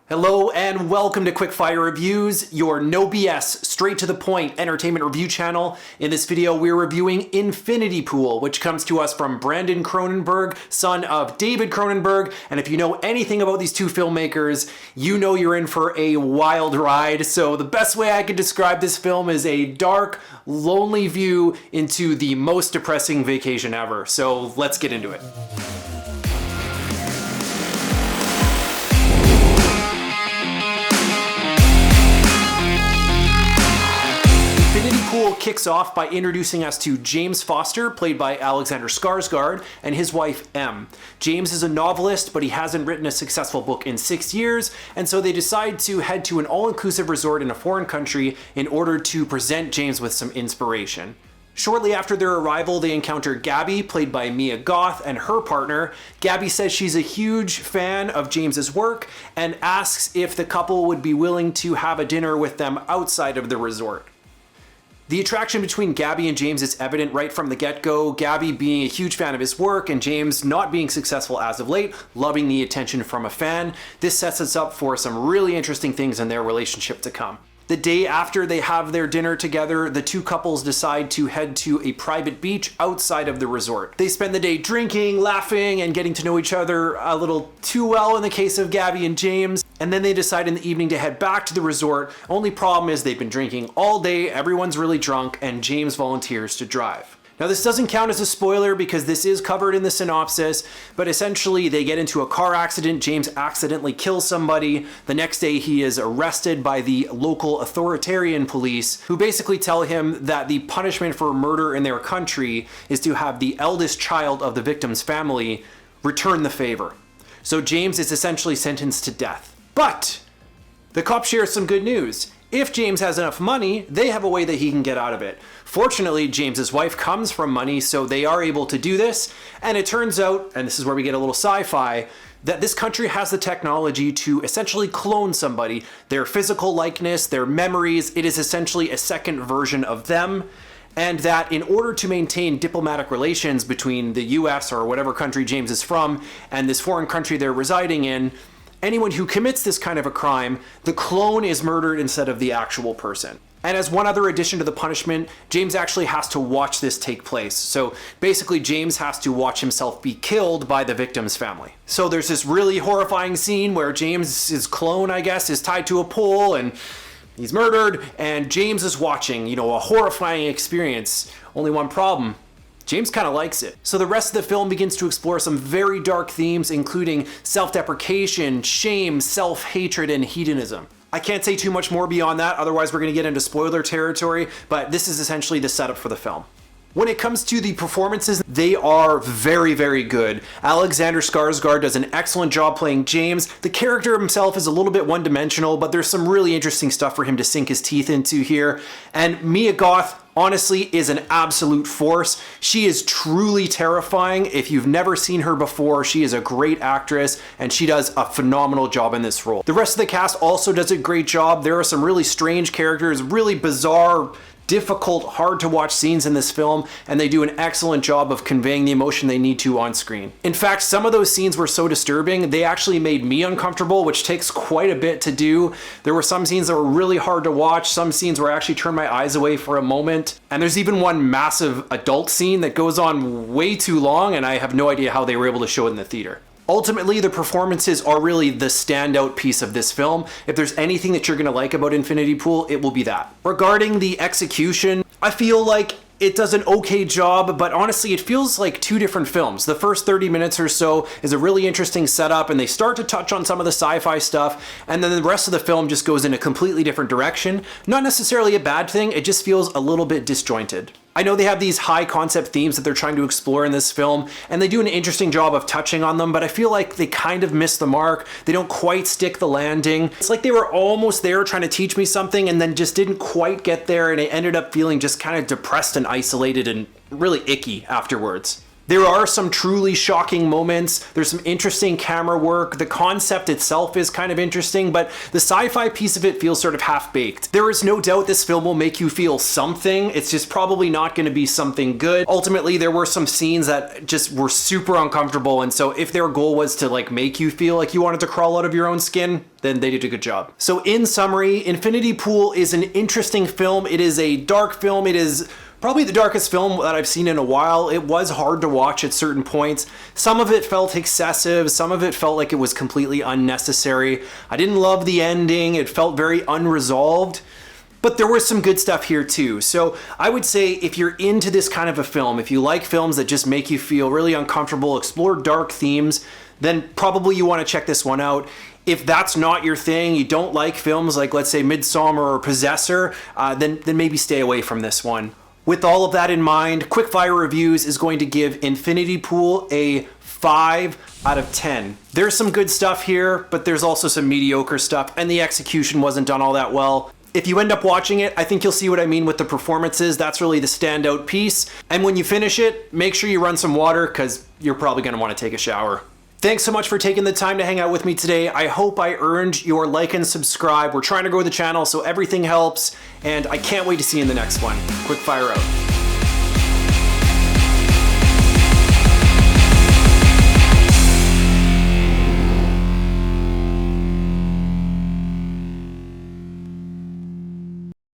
Hello and welcome to Quickfire Reviews, your no BS, straight to the point entertainment review channel. In this video, we're reviewing Infinity Pool, which comes to us from Brandon Cronenberg, son of David Cronenberg. And if you know anything about these two filmmakers, you know you're in for a wild ride. So the best way I could describe this film is a dark, lonely view into the most depressing vacation ever. So let's get into it. Infinity Pool kicks off by introducing us to James Foster, played by Alexander Skarsgård, and his wife, Em. James is a novelist, but he hasn't written a successful book in 6 years, and so they decide to head to an all-inclusive resort in a foreign country in order to present James with some inspiration. Shortly after their arrival, they encounter Gabby, played by Mia Goth, and her partner. Gabby says she's a huge fan of James's work and asks if the couple would be willing to have a dinner with them outside of the resort. The attraction between Gabby and James is evident right from the get-go, Gabby being a huge fan of his work and James not being successful as of late, loving the attention from a fan. This sets us up for some really interesting things in their relationship to come. The day after they have their dinner together, the two couples decide to head to a private beach outside of the resort. They spend the day drinking, laughing, and getting to know each other a little too well in the case of Gabby and James. And then they decide in the evening to head back to the resort. Only problem is they've been drinking all day, everyone's really drunk, and James volunteers to drive. Now this doesn't count as a spoiler because this is covered in the synopsis, but essentially they get into a car accident, James accidentally kills somebody. The next day he is arrested by the local authoritarian police who basically tell him that the punishment for murder in their country is to have the eldest child of the victim's family return the favor. So James is essentially sentenced to death. But the cop shares some good news. If James has enough money, they have a way that he can get out of it. Fortunately, James's wife comes from money, so they are able to do this. And it turns out, and this is where we get a little sci-fi, that this country has the technology to essentially clone somebody. Their physical likeness, their memories, it is essentially a second version of them. And that in order to maintain diplomatic relations between the US or whatever country James is from and this foreign country they're residing in, anyone who commits this kind of a crime, the clone is murdered instead of the actual person. And as one other addition to the punishment, James actually has to watch this take place. So basically James has to watch himself be killed by the victim's family. So there's this really horrifying scene where James's clone, I guess, is tied to a pole and he's murdered, and James is watching, a horrifying experience. Only one problem. James kind of likes it. So the rest of the film begins to explore some very dark themes, including self-deprecation, shame, self-hatred, and hedonism. I can't say too much more beyond that, otherwise we're going to get into spoiler territory, but this is essentially the setup for the film. When it comes to the performances, they are very, very good. Alexander Skarsgård does an excellent job playing James. The character himself is a little bit one-dimensional, but there's some really interesting stuff for him to sink his teeth into here. And Mia Goth, honestly, is an absolute force. She is truly terrifying. If you've never seen her before, she is a great actress and she does a phenomenal job in this role. The rest of the cast also does a great job. There are some really strange characters, really bizarre, difficult, hard to watch scenes in this film, and they do an excellent job of conveying the emotion they need to on screen. In fact, some of those scenes were so disturbing, they actually made me uncomfortable, which takes quite a bit to do. There were some scenes that were really hard to watch, some scenes where I actually turned my eyes away for a moment, and there's even one massive adult scene that goes on way too long, and I have no idea how they were able to show it in the theater. Ultimately, the performances are really the standout piece of this film. If there's anything that you're gonna like about Infinity Pool, it will be that. Regarding the execution, I feel like it does an okay job, but honestly, it feels like two different films. The first 30 minutes or so is a really interesting setup, and they start to touch on some of the sci-fi stuff, and then the rest of the film just goes in a completely different direction. Not necessarily a bad thing, it just feels a little bit disjointed. I know they have these high concept themes that they're trying to explore in this film, and they do an interesting job of touching on them, but I feel like they kind of miss the mark. They don't quite stick the landing. It's like they were almost there trying to teach me something and then just didn't quite get there, and I ended up feeling just kind of depressed and isolated and really icky afterwards. There are some truly shocking moments. There's some interesting camera work. The concept itself is kind of interesting, but the sci-fi piece of it feels sort of half-baked. There is no doubt this film will make you feel something. It's just probably not going to be something good. Ultimately, there were some scenes that just were super uncomfortable, and so if their goal was to like make you feel like you wanted to crawl out of your own skin, then they did a good job. So in summary, Infinity Pool is an interesting film. It is a dark film. It is probably the darkest film that I've seen in a while. It was hard to watch at certain points. Some of it felt excessive. Some of it felt like it was completely unnecessary. I didn't love the ending. It felt very unresolved. But there was some good stuff here too. So I would say if you're into this kind of a film, if you like films that just make you feel really uncomfortable, explore dark themes, then probably you want to check this one out. If that's not your thing, you don't like films like, let's say, Midsommar or Possessor, then maybe stay away from this one. With all of that in mind, Quickfire Reviews is going to give Infinity Pool a 5 out of 10. There's some good stuff here, but there's also some mediocre stuff, and the execution wasn't done all that well. If you end up watching it, I think you'll see what I mean with the performances. That's really the standout piece. And when you finish it, make sure you run some water, because you're probably going to want to take a shower. Thanks so much for taking the time to hang out with me today. I hope I earned your like and subscribe. We're trying to grow the channel, so everything helps, and I can't wait to see you in the next one. Quickfire out.